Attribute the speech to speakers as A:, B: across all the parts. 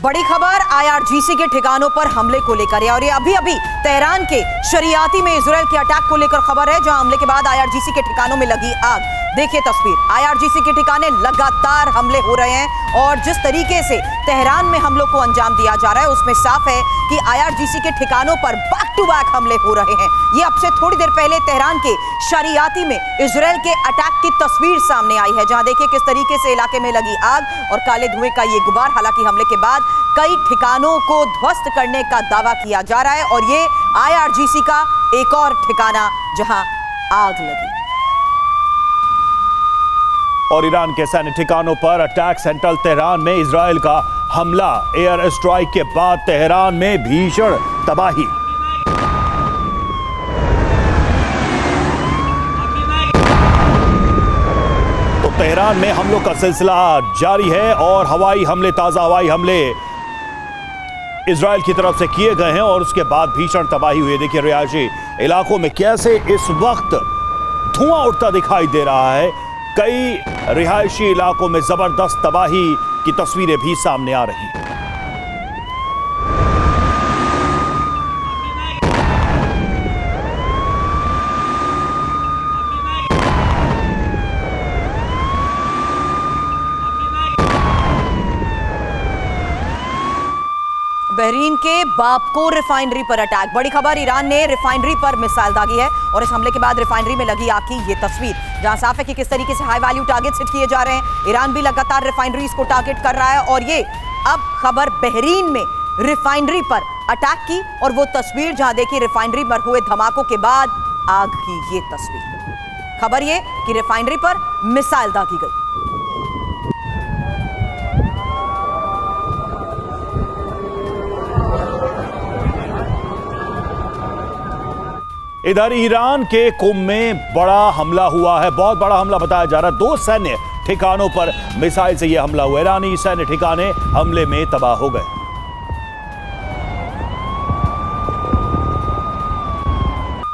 A: बड़ी खबर आईआरजीसी के ठिकानों पर हमले को लेकर है और ये अभी अभी तेहरान के शरियाती में इजराइल के अटैक को लेकर खबर है, जहां हमले के बाद आईआरजीसी के ठिकानों में लगी आग। देखिए तस्वीर, आईआरजीसी के ठिकाने लगातार हमले हो रहे हैं और जिस तरीके से तेहरान में हमलों को अंजाम दिया जा रहा है उसमें साफ है कि आईआरजीसी के ठिकानों पर बैक टू बैक हमले हो रहे हैं। ये अब से थोड़ी देर पहले तेहरान के शरियाती में इजराइल के अटैक की तस्वीर सामने आई है, जहां देखिए किस तरीके से इलाके में लगी आग और काले धुएं का ये गुबार। हालांकि हमले के बाद कई ठिकानों को ध्वस्त करने का दावा किया जा रहा है और ये आईआरजीसी का एक और ठिकाना जहां आग लगी।
B: और ईरान के सैन्य ठिकानों पर अटैक। सेंट्रल तेहरान में इजराइल का हमला, एयर स्ट्राइक के बाद तेहरान में भीषण तबाही। तो तेहरान में हमलों का सिलसिला जारी है और हवाई हमले, ताजा हवाई हमले इजराइल की तरफ से किए गए हैं और उसके बाद भीषण तबाही हुई। देखिए रिहायशी इलाकों में कैसे इस वक्त धुआं उठता दिखाई दे रहा है। कई रिहायशी इलाकों में जबरदस्त तबाही की तस्वीरें भी सामने आ रही हैं।
A: बहरीन के बापको रिफाइनरी पर अटैक। बड़ी खबर, ईरान ने रिफाइनरी पर मिसाइल दागी है और इस हमले के बाद रिफाइनरी में लगी आग की ये तस्वीर, जहां साफ है कि किस तरीके से हाई वैल्यू टारगेट्स हिट किए जा रहे हैं। ईरान भी लगातार रिफाइनरीज को टारगेट कर रहा है और ये अब खबर बहरीन में रिफाइनरी पर अटैक की और वो तस्वीर जहां देखिए रिफाइनरी पर हुए धमाकों के बाद आग की ये तस्वीर। खबर ये कि रिफाइनरी पर मिसाइल दागी गई।
B: इधर ईरान के कुम में बड़ा हमला हुआ है, बहुत बड़ा हमला बताया जा रहा है। 2 सैन्य ठिकानों पर मिसाइल से यह हमला हुआ। ईरानी सैन्य ठिकाने हमले में तबाह हो गए।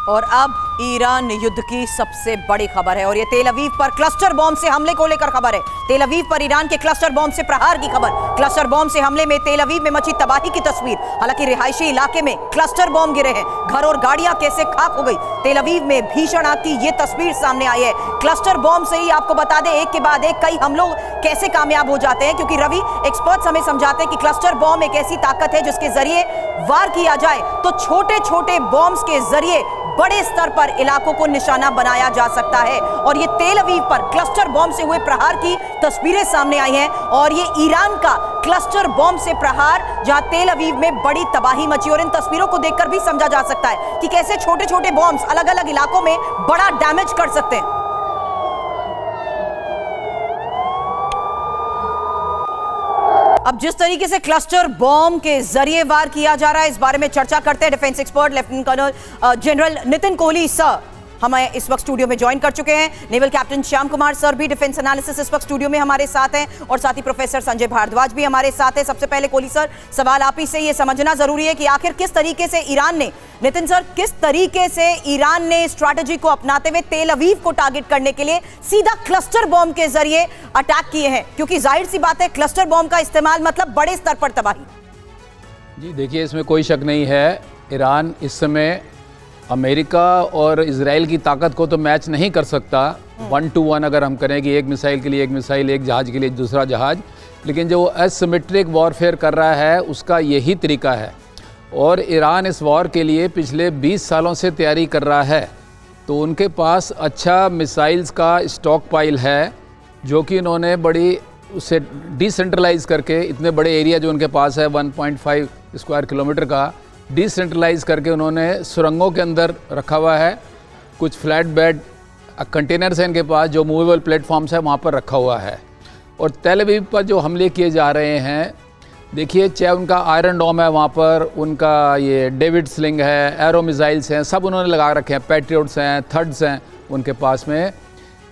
A: और अब ईरान युद्ध की सबसे बड़ी खबर है और ये तेल अवीव पर क्लस्टर बॉम्ब से हमले को लेकर खबर है। तेल अवीव पर ईरान के क्लस्टर बॉम्ब से प्रहार की खबर। क्लस्टर बॉम्ब से हमले में तेल अवीव में मची तबाही की तस्वीर। हालांकि रिहायशी इलाके में क्लस्टर बॉम्ब गिरे हैं, घर और गाड़ियां कैसे खाक हो गई। तेल अवीव में भीषण आग की ये तस्वीर सामने आई है। क्लस्टर बॉम्ब से ही आपको बता दें, एक के बाद एक कई हमलों कैसे कामयाब हो जाते हैं, क्योंकि रवि एक्सपर्ट्स हमें समझाते हैं कि क्लस्टर बॉम्ब एक ऐसी ताकत है जिसके जरिए वार किया जाए तो छोटे छोटे बॉम्ब्स के जरिए बड़े स्तर पर इलाकों को निशाना बनाया जा सकता है। और ये तेल अवीव पर क्लस्टर बॉम्ब से हुए प्रहार की तस्वीरें सामने आई हैं और ये ईरान का क्लस्टर बॉम्ब से प्रहार, जहां तेल अवीव में बड़ी तबाही मची। और इन तस्वीरों को देखकर भी समझा जा सकता है कि कैसे छोटे छोटे बॉम्ब्स अलग अलग इलाकों में बड़ा डैमेज कर सकते हैं। अब जिस तरीके से क्लस्टर बॉम्ब के जरिए वार किया जा रहा है, इस बारे में चर्चा करते हैं defence expert lieutenant colonel general Nitin Kohli sir हमें इस वक्त स्टूडियो में ज्वाइन कर चुके हैं। Naval captain Shyam Kumar sir भी डिफेंस एनालिसिस इस वक्त स्टूडियो में हमारे साथ हैं और साथ ही प्रोफेसर संजय भारद्वाज भी हमारे साथ हैं। सबसे पहले कोहली सर, सवाल आप ही से ये समझना जरूरी है कि आखिर किस तरीके से ईरान ने, नितिन सर, किस तरीके से ईरान ने स्ट्रैटेजी को अपनाते हुए तेल अवीव को टारगेट करने के लिए सीधा क्लस्टर बॉम्ब के जरिए अटैक किए हैं, क्योंकि जाहिर सी बात है क्लस्टर बॉम्ब का इस्तेमाल मतलब बड़े स्तर पर तबाही।
C: जी देखिए, इसमें कोई शक नहीं है, ईरान इस समय अमेरिका और इजराइल की ताकत को तो मैच नहीं कर सकता 1 to 1 अगर हम करें कि एक मिसाइल के लिए एक मिसाइल, एक जहाज़ के लिए दूसरा जहाज़, लेकिन जो एसिमेट्रिक वॉरफेयर कर रहा है उसका यही तरीका है। और ईरान इस वॉर के लिए पिछले 20 सालों से तैयारी कर रहा है, तो उनके पास अच्छा मिसाइल्स का स्टॉक पाइल है, जो कि इन्होंने बड़ी उसे डिसेंट्रलाइज करके, इतने बड़े एरिया जो उनके पास है 1.5 स्क्वायर किलोमीटर का, डिसेंट्रलाइज करके उन्होंने सुरंगों के अंदर रखा हुआ है। कुछ फ्लैट बेड कंटेनर्स हैं इनके पास, जो मूवेबल प्लेटफॉर्म्स है वहाँ पर रखा हुआ है। और तेल अवीव पर जो हमले किए जा रहे हैं, देखिए चाहे उनका आयरन डोम है, वहाँ पर उनका ये डेविड स्लिंग है, एरो मिसाइल्स हैं, सब उन्होंने लगा रखे हैं, पैट्रियट्स हैं, थर्ड्स हैं उनके पास में।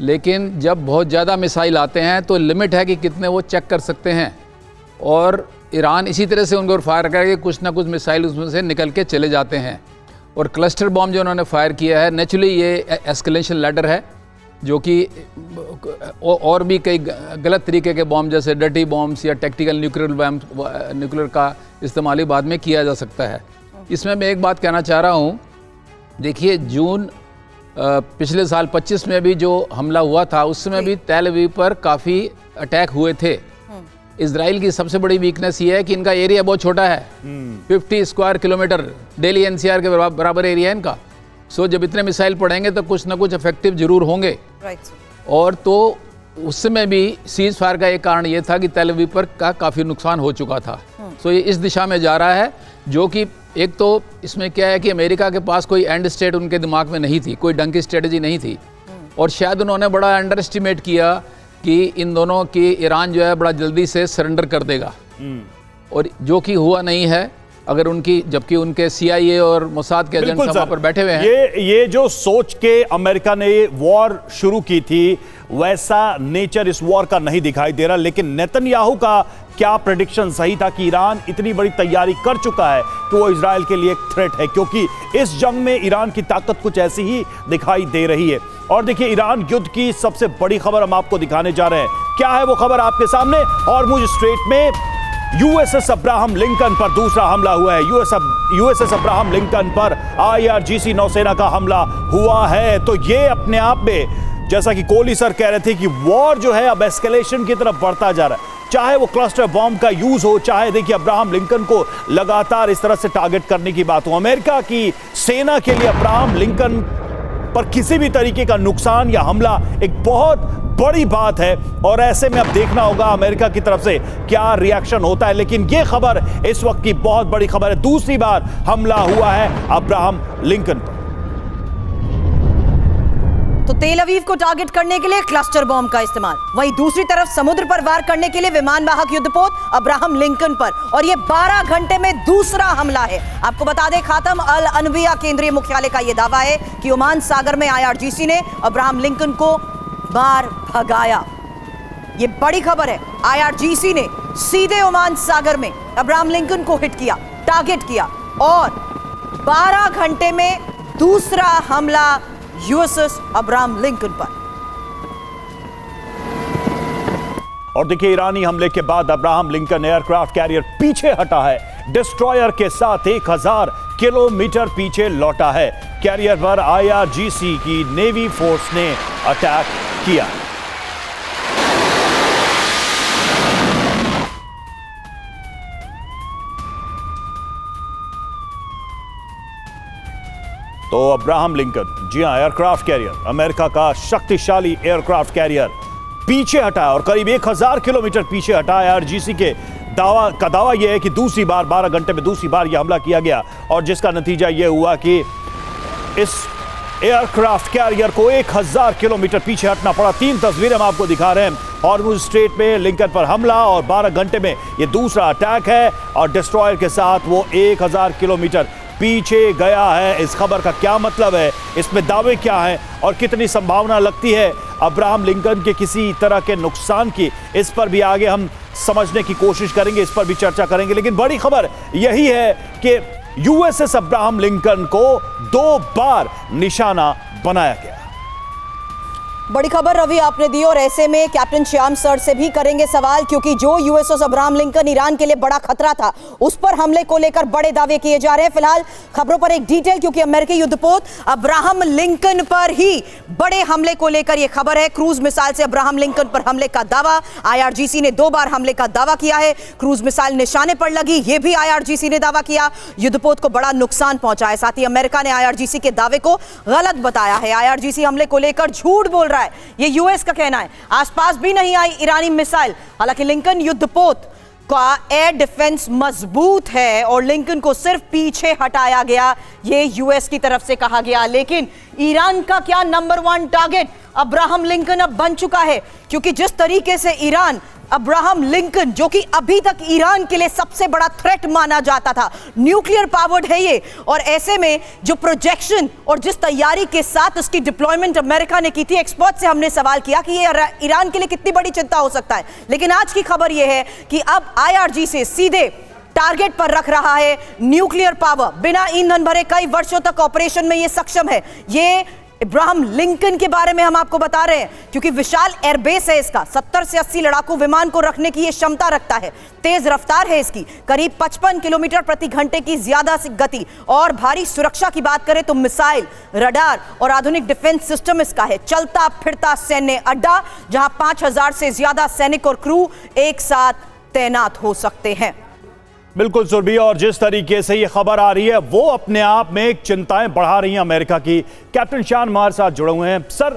C: लेकिन जब बहुत ज़्यादा मिसाइल आते हैं तो लिमिट है कि कितने वो चेक कर सकते हैं और ईरान इसी तरह से उनको फायर करके कुछ ना कुछ मिसाइल उसमें से निकल के चले जाते हैं। और क्लस्टर बॉम्ब जो उन्होंने फायर किया है, नेचुरली ये एस्केलेशन लैडर है जो कि और भी कई गलत तरीके के बॉम्ब जैसे डर्टी बॉम्ब्स या टैक्टिकल न्यूक्लियर का इस्तेमाल बाद में किया जा सकता है। इसमें मैं एक बात कहना चाह रहा हूँ, देखिए जून पिछले साल 25 में भी जो हमला हुआ था उस समय भी तेल अवीव पर काफ़ी अटैक हुए थे। इजराइल की सबसे बड़ी वीकनेस ये है कि इनका एरिया बहुत छोटा है, 50 स्क्वायर किलोमीटर, दिल्ली एनसीआर के बराबर एरिया है इनका। सो जब इतने मिसाइल पड़ेंगे तो कुछ ना कुछ इफेक्टिव जरूर होंगे। और तो उस समय भी सीज फायर का एक कारण ये था कि तेल अवीव पर का काफ़ी नुकसान हो चुका था। सो ये इस दिशा में जा रहा है, जो कि एक तो इसमें क्या है कि अमेरिका के पास कोई एंड स्टेट उनके दिमाग में नहीं थी, कोई ढंग की स्ट्रेटजी नहीं थी, और शायद उन्होंने बड़ा अंडर एस्टिमेट किया कि इन दोनों की ईरान जो है बड़ा जल्दी से सरेंडर कर देगा, और जो कि हुआ नहीं है। अगर उनकी, जबकि उनके CIA और मोसाद के एजेंट्स वहां पर बैठे हुए हैं।
B: ये जो सोच के अमेरिका ने वॉर शुरू की थी वैसा नेचर इस वॉर का नहीं दिखाई दे रहा। लेकिन नेतन्याहू का क्या प्रेडिक्शन सही था कि ईरान इतनी बड़ी तैयारी कर चुका है कि वो इजराइल के लिए एक थ्रेट है, क्योंकि इस जंग में ईरान की ताकत कुछ ऐसी ही दिखाई दे रही है। और देखिए ईरान युद्ध की सबसे बड़ी खबर हम आपको दिखाने जा रहे हैं। क्या है वो खबर आपके सामने? हॉर्मुज स्ट्रेट में USS अब्राहम लिंकन पर दूसरा हमला हुआ है। USS अब्राहम लिंकन पर IRGC नौसेना का हमला हुआ है। तो ये अपने आप में, जैसा कि कोहली सर कह रहे थे कि वॉर जो है अब एस्केलेशन की तरफ बढ़ता जा रहा है। चाहे वो क्लस्टर बॉम्ब का यूज हो, चाहे देखिए अब्राहम लिंकन को लगातार इस तरह से टारगेट करने की बात हो। अमेरिका की सेना के लिए अब्राहम लिंकन पर किसी भी तरीके का नुकसान या हमला एक बहुत बड़ी बात है, और ऐसे में अब देखना होगा अमेरिका की तरफ से क्या रिएक्शन होता है। लेकिन यह खबर इस वक्त की बहुत बड़ी खबर है, दूसरी बार हमला हुआ है अब्राहम लिंकन पर।
A: तो तेल अवीव को टारगेट करने के लिए क्लस्टर बॉम्ब का इस्तेमाल, वहीं दूसरी तरफ समुद्र पर वार करने के लिए विमान वाहक युद्धपोत अब्राहम लिंकन पर, और ये 12 घंटे में दूसरा हमला है। आपको बता दें, खातम अल अनबिया केंद्रीय मुख्यालय का यह दावा है कि ओमान सागर में IRGC ने अब्राहम लिंकन को मार भगाया। ये बड़ी खबर है। IRGC ने सीधे ओमान सागर में अब्राहम लिंकन को हिट किया, टारगेट किया, और 12 घंटे में दूसरा हमला USS अब्राहम लिंकन पर।
B: और देखिए ईरानी हमले के बाद अब्राहम लिंकन एयरक्राफ्ट कैरियर पीछे हटा है, डिस्ट्रॉयर के साथ 1000 किलोमीटर पीछे लौटा है। कैरियर पर IRGC की नेवी फोर्स ने अटैक किया। तो अब्राहम लिंकन, जी हां, एयरक्राफ्ट कैरियर, अमेरिका का शक्तिशाली एयरक्राफ्ट कैरियर पीछे हटा और करीब 1000 किलोमीटर पीछे हटा। IRGC के दावा यह है कि दूसरी बार 12 घंटे में दूसरी बार यह हमला किया गया, और जिसका नतीजा यह हुआ कि इस एयरक्राफ्ट कैरियर को 1000 किलोमीटर पीछे हटना पड़ा। 3 तस्वीरें हम आपको दिखा रहे हैं। हॉर्मुज स्ट्रेट में लिंकन पर हमला, और 12 घंटे में यह दूसरा अटैक है, और डिस्ट्रॉयर के साथ वो 1000 किलोमीटर पीछे गया है। इस खबर का क्या मतलब है, इसमें दावे क्या हैं, और कितनी संभावना लगती है अब्राहम लिंकन के किसी तरह के नुकसान की, इस पर भी आगे हम समझने की कोशिश करेंगे, इस पर भी चर्चा करेंगे। लेकिन बड़ी खबर यही है कि USS अब्राहम लिंकन को 2 बार निशाना बनाया गया।
A: बड़ी खबर रवि आपने दी, और ऐसे में कैप्टन श्याम सर से भी करेंगे सवाल, क्योंकि जो USS अब्राहम लिंकन ईरान के लिए बड़ा खतरा था, उस पर हमले को लेकर बड़े दावे किए जा रहे हैं। फिलहाल खबरों पर एक डिटेल, क्योंकि अमेरिकी युद्धपोत अब्राहम लिंकन पर ही बड़े हमले को लेकर यह खबर है। क्रूज मिसाइल से अब्राहम लिंकन पर हमले का दावा, IRGC ने 2 बार हमले का दावा किया है। क्रूज मिसाइल निशाने पर लगी, यह भी IRGC ने दावा किया। युद्धपोत को बड़ा नुकसान पहुंचा है। साथ ही अमेरिका ने IRGC के दावे को गलत बताया है। IRGC हमले को लेकर झूठ बोल रहा है, ये US का कहना है। आसपास भी नहीं आई ईरानी मिसाइल। हालांकि लिंकन युद्धपोत का एयर डिफेंस मजबूत है और लिंकन को सिर्फ पीछे हटाया गया, ये US की तरफ से कहा गया। लेकिन ईरान का क्या नंबर 1 टारगेट अब्राहम लिंकन अब बन चुका है, क्योंकि जिस तरीके से ईरान अब्राहम लिंकन, जो कि अभी तक ईरान के लिए सबसे बड़ा थ्रेट माना जाता था, न्यूक्लियर पावर्ड है ये, और ऐसे में जो प्रोजेक्शन और जिस तैयारी के साथ उसकी डिप्लॉयमेंट अमेरिका ने की थी, एक्सपर्ट से हमने सवाल किया कि ये ईरान के लिए कितनी बड़ी चिंता हो सकता है। लेकिन आज की खबर ये है कि अब IRGC से सीधे टारगेट पर रख रहा है न्यूक्लियर पावर। बिना ईंधन भरे कई वर्षों तक ऑपरेशन में ये सक्षम है। ये इब्राहिम लिंकन के बारे में हम आपको बता रहे हैं, क्योंकि विशाल एयरबेस है इसका। 70 से 80 लड़ाकू विमान को रखने की यह क्षमता रखता है। तेज रफ्तार है इसकी, करीब 55 किलोमीटर प्रति घंटे की ज्यादा गति। और भारी सुरक्षा की बात करें तो मिसाइल, रडार और आधुनिक डिफेंस सिस्टम इसका है। चलता फिरता सैन्य अड्डा, जहां 5000 से ज्यादा सैनिक और क्रू एक साथ तैनात हो सकते हैं।
B: बिल्कुल सुरभि, और जिस तरीके से ये खबर आ रही है वो अपने आप में एक चिंताएं बढ़ा रही हैं अमेरिका की। कैप्टन शान हमारे साथ जुड़े हुए हैं। सर,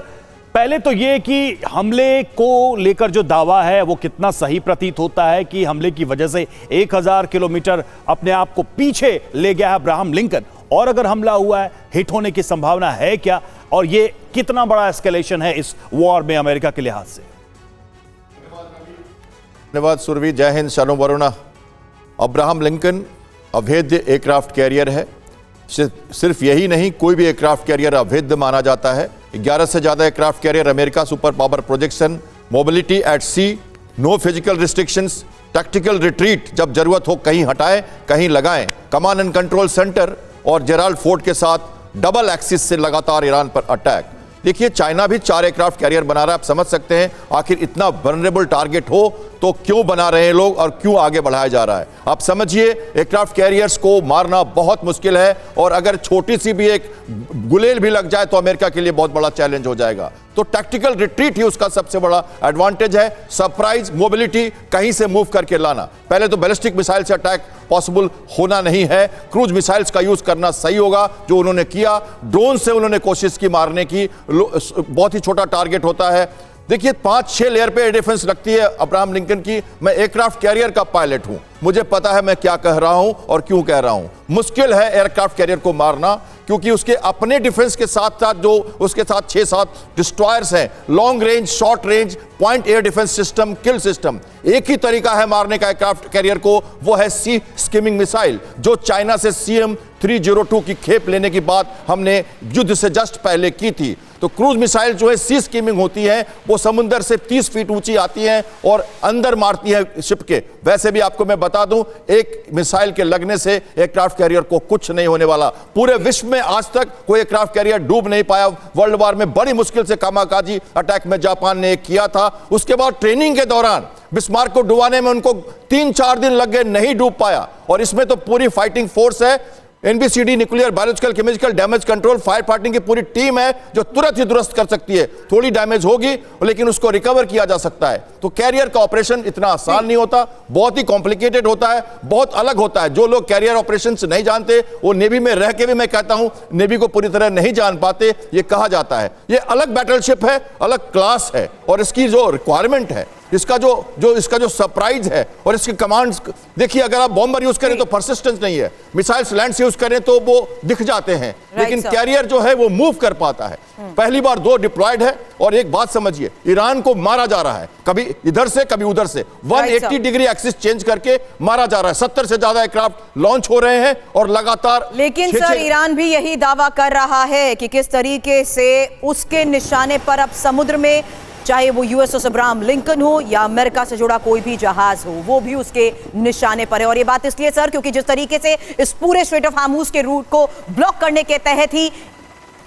B: पहले तो ये कि हमले को लेकर जो दावा है वो कितना सही प्रतीत होता है कि हमले की वजह से 1000 किलोमीटर अपने आप को पीछे ले गया है इब्राहिम लिंकन, और अगर हमला हुआ है हिट होने की संभावना है क्या, और ये कितना बड़ा एस्केलेशन है इस वॉर में अमेरिका के लिहाज से?
D: धन्यवाद सुरभि, जय Hind, shalom Varuna. Abraham Lincoln अवैध एयरक्राफ्ट कैरियर है। सिर्फ यही नहीं, कोई भी एयरक्राफ्ट कैरियर अवैध माना जाता है। 11 से ज़्यादा aircraft carrier, America super power projection, mobility at sea, no physical restrictions, tactical retreat जब जरूरत हो कहीं हटाएं कहीं लगाएं, कमांड एंड कंट्रोल सेंटर और जेराल्ड फोर्ट के साथ डबल एक्सिस से लगातार ईरान पर अटैक। देखिए, चाइना भी 4 एयरक्राफ्ट कैरियर बना रहा है। आप समझ सकते हैं आखिर इतना वल्नरेबल टारगेट हो तो क्यों बना रहे हैं लोग और क्यों आगे बढ़ाया जा रहा है। आप समझिए, एयरक्राफ्ट कैरियर्स को मारना बहुत मुश्किल है, और अगर छोटी सी भी एक गुलेल भी लग जाए तो अमेरिका के लिए बहुत बड़ा चैलेंज हो जाएगा। तो टैक्टिकल रिट्रीट ही उसका सबसे बड़ा एडवांटेज है। सरप्राइज मोबिलिटी, कहीं से मूव करके लाना। पहले तो बैलिस्टिक मिसाइल से अटैक पॉसिबल होना नहीं है, क्रूज मिसाइल्स का यूज करना सही होगा, जो उन्होंने किया। ड्रोन से उन्होंने कोशिश की मारने की, बहुत ही छोटा टारगेट होता है। देखिए, 5-6 लेयर पे एयर डिफेंस लगती है अब्राहम लिंकन की। मैं एयरक्राफ्ट कैरियर का पायलट हूं, मुझे पता है मैं क्या कह रहा हूं और क्यों कह रहा हूं। मुश्किल है एयरक्राफ्ट कैरियर को मारना, क्योंकि उसके अपने डिफेंस के साथ साथ जो उसके साथ 6-7 डिस्ट्रॉयर्स हैं, long range, short range, point air defence system, kill system. एक ही तरीका है मारने का एयरक्राफ्ट कैरियर को, वो है सी स्किमिंग मिसाइल, जो चाइना से CM-302 की खेप लेने की बात हमने युद्ध से जस्ट पहले की थी। तो क्रूज मिसाइल जो है सी स्किमिंग होती है, वो समुद्र से 30 फीट ऊंची आती हैं और अंदर मारती है शिप के। वैसे भी आपको मैं बता दूं, एक मिसाइल के लगने से एयरक्राफ्ट कैरियर को कुछ नहीं होने वाला। पूरे विश्व में आज तक कोई एयरक्राफ्ट कैरियर डूब नहीं पाया। वर्ल्ड वॉर में बड़ी मुश्किल से कामाकाजी अटैक में जापान ने किया था। उसके बाद ट्रेनिंग के दौरान बिस्मार्क को डुबाने में उनको 3-4 दिन लग गए, नहीं डूब पाया। और इसमें तो पूरी फाइटिंग फोर्स है, NBCD, nuclear, biological, chemical, damage control, fire fighting की पूरी टीम है जो तुरंत ही दुरुस्त कर सकती है। थोड़ी डैमेज होगी लेकिन उसको रिकवर किया जा सकता है। तो कैरियर का ऑपरेशन इतना आसान नहीं होता, बहुत ही कॉम्प्लिकेटेड होता है, बहुत अलग होता है। जो लोग कैरियर ऑपरेशन नहीं जानते, वो नेवी में रह के भी, मैं कहता हूं, नेवी को पूरी तरह नहीं जान पाते। ये कहा जाता है ये अलग बैटलशिप है, अलग क्लास है, और इसकी जो रिक्वायरमेंट है, इसका जो सरप्राइज है और इसके कमांड्स, देखिए, अगर आप बॉम्बर यूज करें तो परसिस्टेंस नहीं है, मिसाइल्स लैंड से यूज करें तो वो दिख जाते हैं, लेकिन कैरियर जो है वो मूव कर पाता है। पहली बार 2 डिप्लॉयड है, और एक बात समझिए, ईरान को मारा जा रहा है, कभी इधर से कभी उधर से, 180 डिग्री एक्सिस चेंज करके मारा जा रहा है। 70 से ज्यादा एयरक्राफ्ट लॉन्च हो रहे हैं और लगातार।
A: लेकिन सर, ईरान भी यही दावा कर रहा है कि किस तरीके से उसके निशाने पर अब समुद्र में, चाहे वो USS इब्राहिम लिंकन हो या अमेरिका से जुड़ा कोई भी जहाज हो, वो भी उसके निशाने पर है। और ये बात इसलिए सर, क्योंकि जिस तरीके से इस पूरे स्ट्रेट ऑफ हार्मूज के रूट को ब्लॉक करने के तहत ही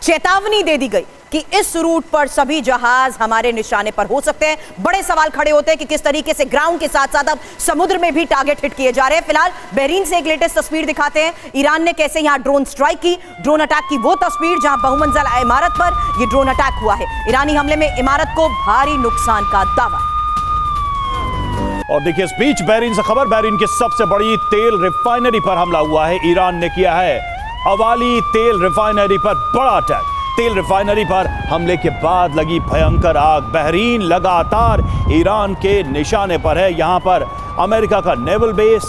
A: चेतावनी दे दी गई कि इस रूट पर सभी जहाज हमारे निशाने पर हो सकते हैं। बड़े सवाल खड़े होते हैं कि किस तरीके से ग्राउंड के साथ साथ अब समुद्र में भी टारगेट हिट किए जा रहे हैं। फिलहाल बहरीन से एक लेटेस्ट तस्वीर दिखाते हैं, ईरान ने कैसे यहां ड्रोन स्ट्राइक की, ड्रोन अटैक की वो तस्वीर जहां बहुमंजिला इमारत पर यह ड्रोन अटैक हुआ है। ईरानी हमले में इमारत को भारी नुकसान का दावा।
B: और देखिए, इस बीच बहरीन से खबर, बहरीन की सबसे बड़ी तेल रिफाइनरी पर हमला हुआ है। ईरान ने किया है अवाली तेल रिफाइनरी पर बड़ा अटैक। तेल रिफाइनरी पर हमले के बाद लगी भयंकर आग। बहरीन लगातार ईरान के निशाने पर है। यहां पर अमेरिका का नेवल बेस,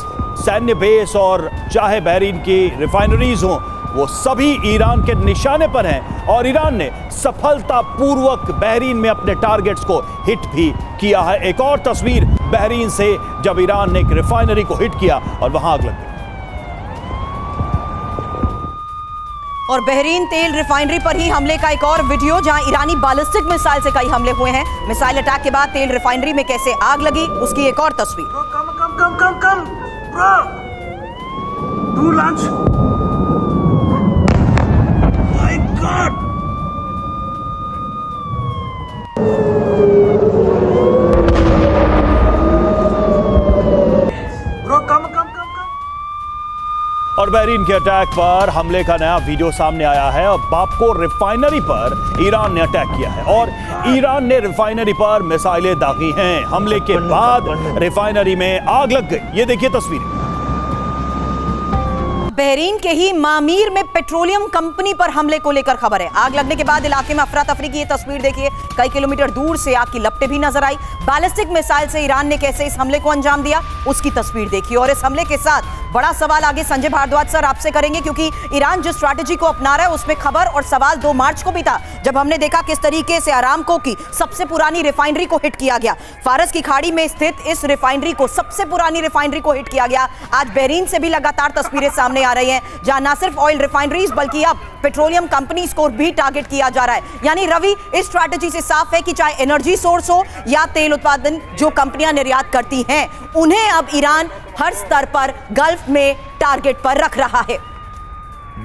B: सैन्य बेस, और चाहे बहरीन की रिफाइनरीज हों, वो सभी ईरान के निशाने पर हैं। और ईरान ने सफलतापूर्वक बहरीन में अपने टारगेट्स को हिट भी किया है। एक और तस्वीर बहरीन से, जब ईरान ने एक रिफाइनरी को हिट किया और वहां आग लग गई।
A: और बहरीन तेल रिफाइनरी पर ही हमले का एक और वीडियो, जहां ईरानी बैलिस्टिक मिसाइल से कई हमले हुए हैं। मिसाइल अटैक के बाद तेल रिफाइनरी में कैसे आग लगी, उसकी एक और तस्वीर।
E: Come, bro. Do launch. My God.
B: और बहरीन के अटैक पर हमले का नया वीडियो सामने आया है और बापको रिफाइनरी पर ईरान ने अटैक किया है और ईरान ने रिफाइनरी पर मिसाइलें दागी हैं। हमले के बाद रिफाइनरी में आग लग गई। ये देखिए तस्वीरें।
A: बहरीन के ही मामीर में पेट्रोलियम कंपनी पर हमले को लेकर खबर है। आग लगने के बाद इलाके में अफरा तफरी की ये तस्वीर देखिए। कई किलोमीटर दूर से आग की लपटें भी नजर आई। बैलिस्टिक मिसाइल से ईरान ने कैसे इस हमले को अंजाम दिया, उसकी तस्वीर देखिए। और इस हमले के साथ बड़ा सवाल आगे संजय भारद्वाज सर आपसे करेंगे, क्योंकि ईरान जिस स्ट्रैटेजी को अपना रहा है उसमें खबर और सवाल 2 मार्च को भी था, जब हमने देखा किस तरीके से अरामको की सबसे पुरानी रिफाइनरी को हिट किया गया। फारस की खाड़ी में स्थित इस रिफाइनरी को, सबसे पुरानी रिफाइनरी को हिट किया गया। आज बहरीन से भी लगातार तस्वीरें सामने आ रही हैं, जहां न सिर्फ ऑयल रिफाइनरीज बल्कि अब पेट्रोलियम कंपनीज को भी टारगेट किया जा रहा है। यानी रवि, इस स्ट्रैटेजी से साफ है कि चाहे एनर्जी सोर्स हो या तेल उत्पादन जो कंपनियां निर्यात करती हैं, उन्हें अब ईरान हर स्तर पर गल्फ में टारगेट पर रख रहा है।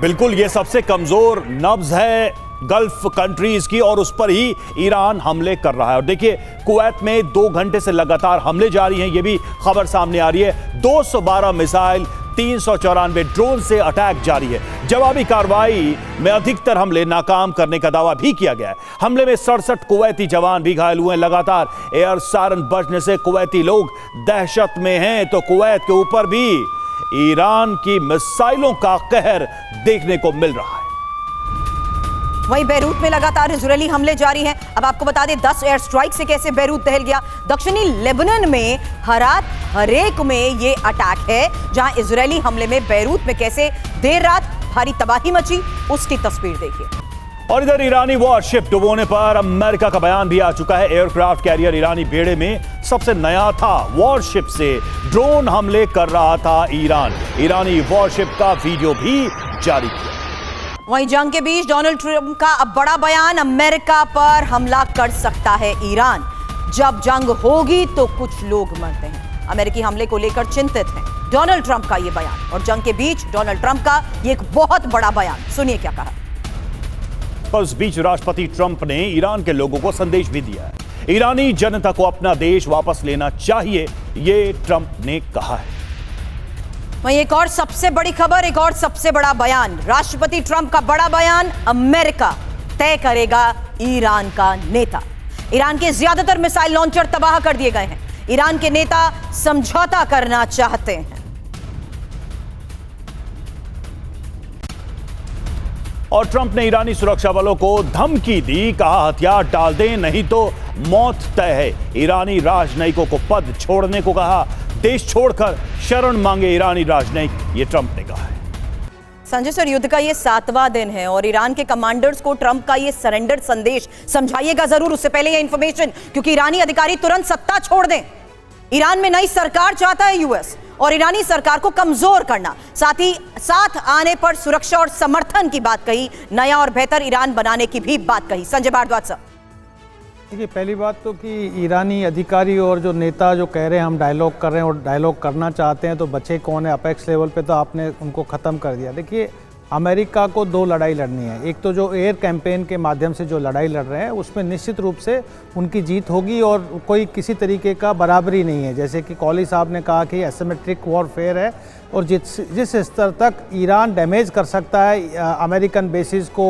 B: बिल्कुल, ये सबसे कमजोर नब्ज है गल्फ कंट्रीज की और उस पर ही ईरान हमले कर रहा है। और देखिए, कुवैत में 2 घंटे से लगातार हमले जारी हैं, ये भी खबर सामने आ रही है। 212 मिसाइल, 394 ड्रोन से अटैक जारी है। जवाबी कार्रवाई में अधिकतर हमले नाकाम करने का दावा भी किया गया है। हमले में 67 कुवैती जवान भी घायल हुए हैं। लगातार एयर सायरन बजने से कुवैती लोग दहशत में हैं, तो कुवैत के ऊपर भी ईरान की मिसाइलों का कहर देखने को मिल रहा है।
A: वहीं बैरूत में लगातार इजरायली हमले जारी हैं। अब आपको बता दें 10 एयर स्ट्राइक से कैसे बैरूत दहल गया। दक्षिणी लेबनान में हरात हरेक में ये अटैक है, जहां इजरायली हमले में बैरूत में कैसे देर रात भारी तबाही मची, उसकी तस्वीर देखिए।
B: और इधर ईरानी वॉरशिप डुबोने पर अमेरिका का बयान भी आ चुका है। एयरक्राफ्ट कैरियर ईरानी बेड़े में सबसे नया था। वॉरशिप से ड्रोन हमले कर रहा था ईरान। ईरानी वॉरशिप का वीडियो भी जारी किया।
A: वहीं जंग के बीच डोनाल्ड ट्रंप का अब बड़ा बयान, अमेरिका पर हमला कर सकता है ईरान। जब जंग होगी तो कुछ लोग मरते हैं। अमेरिकी हमले को लेकर चिंतित हैं डोनाल्ड ट्रंप का ये बयान। और जंग के बीच डोनाल्ड ट्रंप का ये एक बहुत बड़ा बयान, सुनिए क्या कहा।
B: और इस बीच राष्ट्रपति ट्रंप ने ईरान के लोगों को संदेश भी दिया है। ईरानी जनता को अपना देश वापस लेना चाहिए, ये ट्रंप ने कहा है।
A: वहीं एक और सबसे बड़ी खबर, एक और सबसे बड़ा बयान, राष्ट्रपति ट्रंप का बड़ा बयान, अमेरिका तय करेगा ईरान का नेता। ईरान के ज्यादातर मिसाइल लॉन्चर तबाह कर दिए गए हैं। ईरान के नेता समझौता करना चाहते हैं।
B: और ट्रंप ने ईरानी सुरक्षा बलों को धमकी दी, कहा हथियार डाल दें नहीं तो मौत तय है। ईरानी राजनयिकों को पद छोड़ने को कहा, देश छोड़कर शरण मांगे ईरानी राजनयिक, ये ट्रंप ने कहा है।
A: संजय सर, युद्ध का ये 7वां दिन है और ईरान के कमांडर्स को ट्रंप का ये सरेंडर संदेश समझाइएगा जरूर, उससे पहले ये इंफॉर्मेशन, क्योंकि ईरानी अधिकारी तुरंत सत्ता छोड़ दें। ईरान में नई सरकार चाहता है यूएस, और ईरानी सरकार को कमजोर करना, साथ ही साथ आने पर सुरक्षा और समर्थन की बात कही, नया और बेहतर ईरान बनाने की भी बात कही। संजय भारद्वाज सर।
F: देखिए, पहली बात तो कि ईरानी अधिकारी और जो नेता जो कह रहे हैं हम डायलॉग कर रहे हैं और डायलॉग करना चाहते हैं, तो बचे कौन है? अपेक्स लेवल पे तो आपने उनको ख़त्म कर दिया। देखिए, अमेरिका को 2 लड़ाई लड़नी है। एक तो जो एयर कैंपेन के माध्यम से जो लड़ाई लड़ रहे हैं उसमें निश्चित रूप से उनकी जीत होगी और कोई किसी तरीके का बराबरी नहीं है। जैसे कि कॉली साहब ने कहा कि एसिमेट्रिक वॉरफेयर है और जिस स्तर तक ईरान डैमेज कर सकता है अमेरिकन बेसिस को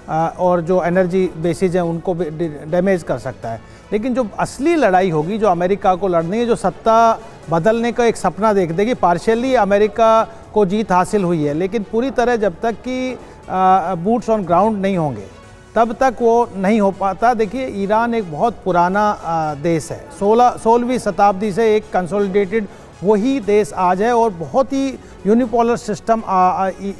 F: और जो एनर्जी बेसिस हैं उनको डैमेज कर सकता है। लेकिन जो असली लड़ाई होगी, जो अमेरिका को लड़नी है, जो सत्ता बदलने का एक सपना देख देगी, पार्शियली अमेरिका को जीत हासिल हुई है, लेकिन पूरी तरह जब तक कि बूट्स ऑन ग्राउंड नहीं होंगे तब तक वो नहीं हो पाता। देखिए, ईरान एक बहुत पुराना देश है, 16वीं शताब्दी से एक कंसोलिडेटेड वही देश आज है और बहुत ही यूनिपोलर सिस्टम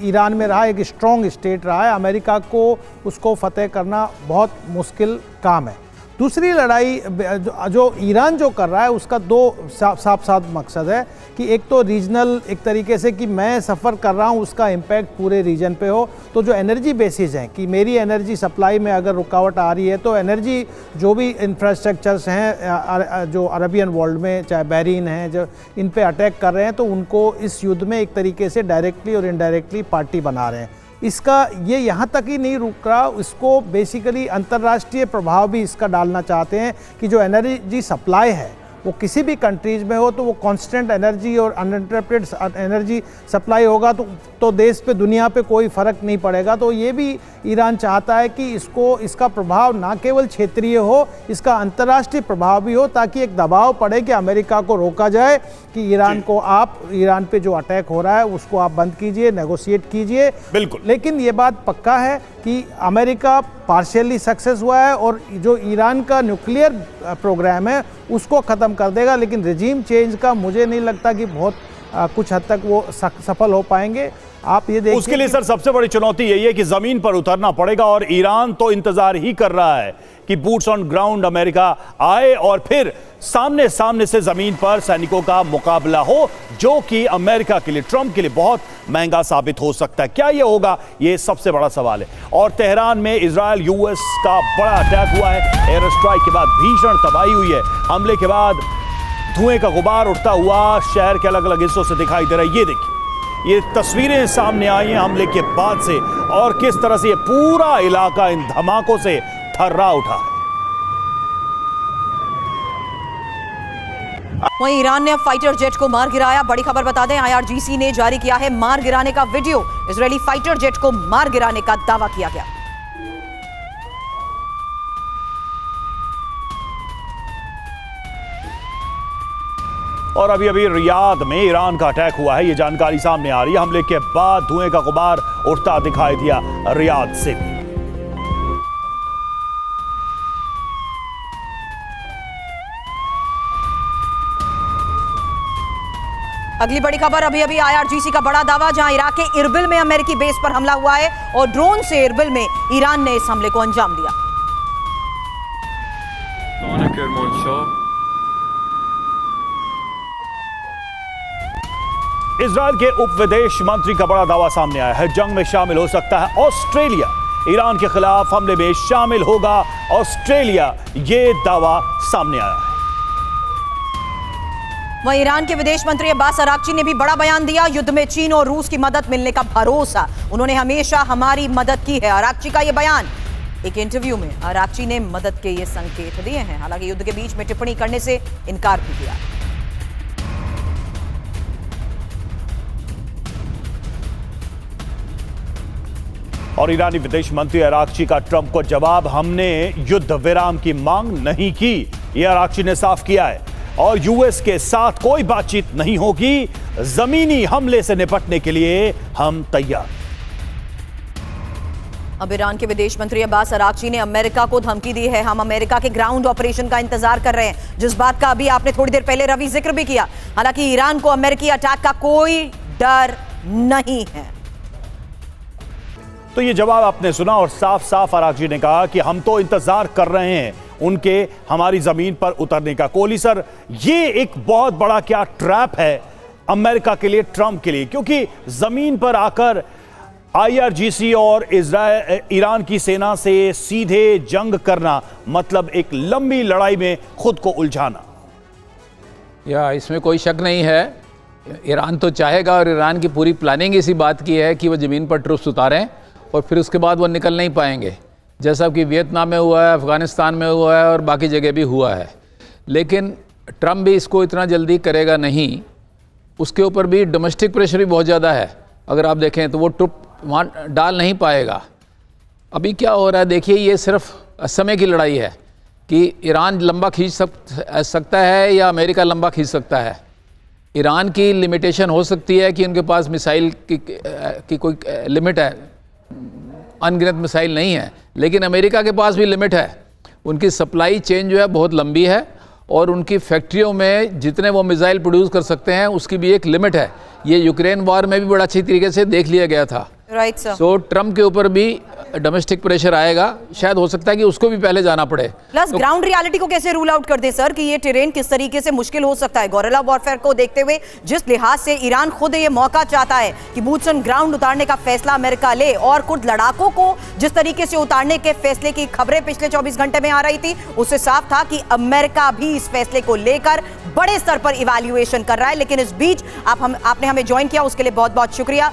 F: ईरान में रहा, एक स्ट्रॉन्ग स्टेट रहा है। अमेरिका को उसको फतेह करना बहुत मुश्किल काम है। दूसरी लड़ाई जो ईरान जो कर रहा है उसका 2 साफ मकसद है कि एक तो रीजनल, एक तरीके से कि मैं सफ़र कर रहा हूँ उसका इम्पैक्ट पूरे रीजन पे हो, तो जो एनर्जी बेसिस हैं कि मेरी एनर्जी सप्लाई में अगर रुकावट आ रही है तो एनर्जी जो भी इंफ्रास्ट्रक्चर्स हैं जो अरबियन वर्ल्ड में, चाहे बहरीन हैं, जो इन पे अटैक कर रहे हैं, तो उनको इस युद्ध में एक तरीके से डायरेक्टली और इनडायरेक्टली पार्टी बना रहे हैं। इसका ये यहाँ तक ही नहीं रुक रहा, इसको बेसिकली अंतर्राष्ट्रीय प्रभाव भी इसका डालना चाहते हैं कि जो एनर्जी सप्लाई है वो किसी भी कंट्रीज में हो तो वो कांस्टेंट एनर्जी और अनइंटरप्टेड एनर्जी सप्लाई होगा तो देश पे दुनिया पे कोई फ़र्क नहीं पड़ेगा। तो ये भी ईरान चाहता है कि इसका प्रभाव ना केवल क्षेत्रीय हो, इसका अंतर्राष्ट्रीय प्रभाव भी हो, ताकि एक दबाव पड़े कि अमेरिका को रोका जाए कि ईरान पे जो अटैक हो रहा है उसको आप बंद कीजिए, नेगोशिएट कीजिए।
B: बिल्कुल।
F: लेकिन ये बात पक्का है कि अमेरिका पार्शियली सक्सेस हुआ है और जो ईरान का न्यूक्लियर प्रोग्राम है उसको ख़त्म कर देगा, लेकिन रिजीम चेंज का मुझे नहीं लगता कि बहुत कुछ हद तक वो सफल हो पाएंगे। आप ये देखिए,
B: उसके लिए सर सबसे बड़ी चुनौती यही है कि जमीन पर उतरना पड़ेगा और ईरान तो इंतजार ही कर रहा है कि बूट्स ऑन ग्राउंड अमेरिका आए और फिर सामने सामने से जमीन पर सैनिकों का मुकाबला हो, जो कि अमेरिका के लिए, ट्रंप के लिए बहुत महंगा साबित हो सकता है। क्या यह होगा, यह सबसे बड़ा सवाल है। और तेहरान में इजराइल यूएस का बड़ा अटैक हुआ है। एयर स्ट्राइक के बाद भीषण तबाही हुई है। हमले के बाद धुएं का गुबार उठता हुआ शहर के अलग अलग हिस्सों से दिखाई दे रहा है। ये देखिए, ये तस्वीरें सामने आई हैं हमले के बाद से, और किस तरह से ये पूरा इलाका इन धमाकों से थर्रा उठा है।
A: वहीं ईरान ने अब फाइटर जेट को मार गिराया। बड़ी खबर बता दें, IRGC ने जारी किया है मार गिराने का वीडियो। इजरायली फाइटर जेट को मार गिराने का दावा किया गया।
B: और अभी अभी रियाद में ईरान का अटैक हुआ है, ये जानकारी सामने आ रही है। हमले के बाद धुएं का गुबार उठता दिखाई दिया रियाद से भी।
A: अगली बड़ी खबर, अभी अभी IRGC का बड़ा दावा, जहां इराक के इरबिल में अमेरिकी बेस पर हमला हुआ है और ड्रोन से इरबिल में ईरान ने इस हमले को अंजाम दिया।
B: इजरायल के उप विदेश मंत्री का बड़ा दावा सामने आया है। जंग में शामिल हो सकता है ऑस्ट्रेलिया। ईरान के खिलाफ हमले में शामिल होगा ऑस्ट्रेलिया, ये दावा सामने आया है।
A: वहीं ईरान के विदेश मंत्री अब्बास अराक्ची ने भी बड़ा बयान दिया। युद्ध में चीन और रूस की मदद मिलने का भरोसा, उन्होंने हमेशा हमारी मदद की है। अराक्ची का यह बयान, एक इंटरव्यू में अराक्ची ने मदद के ये संकेत दिए हैं। हालांकि युद्ध के बीच में टिप्पणी करने से इनकार भी किया।
B: और ईरानी विदेश मंत्री अराक्ची का ट्रंप को जवाब, हमने युद्ध विराम की मांग नहीं की, यह अराक्ची ने साफ किया है। और यूएस के साथ कोई बातचीत नहीं होगी, जमीनी हमले से निपटने के लिए हम तैयार।
A: अब ईरान के विदेश मंत्री अब्बास अराक्ची ने अमेरिका को धमकी दी है। हम अमेरिका के ग्राउंड ऑपरेशन का इंतजार कर रहे हैं, जिस बात का अभी आपने थोड़ी देर पहले रवि जिक्र भी किया। हालांकि ईरान को अमेरिकी अटैक का कोई डर नहीं है।
B: तो ये जवाब आपने सुना और साफ साफ अराक्ची ने कहा कि हम तो इंतजार कर रहे हैं उनके हमारी जमीन पर उतरने का। कोहली सर, ये एक बहुत बड़ा क्या ट्रैप है अमेरिका के लिए, ट्रंप के लिए, क्योंकि जमीन पर आकर IRGC और ईरान की सेना से सीधे जंग करना मतलब एक लंबी लड़ाई में खुद को उलझाना।
C: इसमें कोई शक नहीं है, ईरान तो चाहेगा और ईरान की पूरी प्लानिंग इसी बात की है कि वो ज़मीन पर ट्रूप्स उतारें और फिर उसके बाद वो निकल नहीं पाएंगे, जैसा कि वियतनाम में हुआ है, अफ़गानिस्तान में हुआ है और बाकी जगह भी हुआ है। लेकिन ट्रंप भी इसको इतना जल्दी करेगा नहीं, उसके ऊपर भी डोमेस्टिक प्रेशर भी बहुत ज़्यादा है। अगर आप देखें तो वो ट्रुप वहाँ डाल नहीं पाएगा। अभी क्या हो रहा है देखिए, ये सिर्फ समय की लड़ाई है कि ईरान लंबा खींच सकता है या अमेरिका लंबा खींच सकता है। ईरान की लिमिटेशन हो सकती है कि उनके पास मिसाइल की कोई लिमिट है, अनगिनत मिसाइल नहीं है, लेकिन अमेरिका के पास भी लिमिट है। उनकी सप्लाई चेन जो है बहुत लंबी है और उनकी फैक्ट्रियों में जितने वो मिसाइल प्रोड्यूस कर सकते हैं उसकी भी एक लिमिट है। ये यूक्रेन वॉर में भी बड़ा अच्छी तरीके से देख लिया गया था।
A: Right sir.
C: सो ट्रंप के ऊपर भी डोमेस्टिक प्रेशर आएगा, शायद हो सकता है कि उसको भी पहले जाना पड़े।
A: प्लस ग्राउंड रियलिटी को कैसे रूल आउट कर दे सर कि ये टेरेन किस तरीके से मुश्किल हो सकता है। गोरिल्ला वॉरफेयर को देखते हुए जिस लिहाज से ईरान खुद ये मौका चाहता है कि बूट्स ऑन ग्राउंड उतारने का फैसला अमेरिका ले, और कुछ लड़ाकों को जिस तरीके से उतारने के फैसले की खबरें पिछले 24 घंटे में आ रही थी, उससे साफ था कि अमेरिका भी इस फैसले को लेकर बड़े स्तर पर इवैल्यूएशन कर रहा है। लेकिन इस बीच आपने हमें ज्वाइन किया, उसके लिए बहुत बहुत शुक्रिया।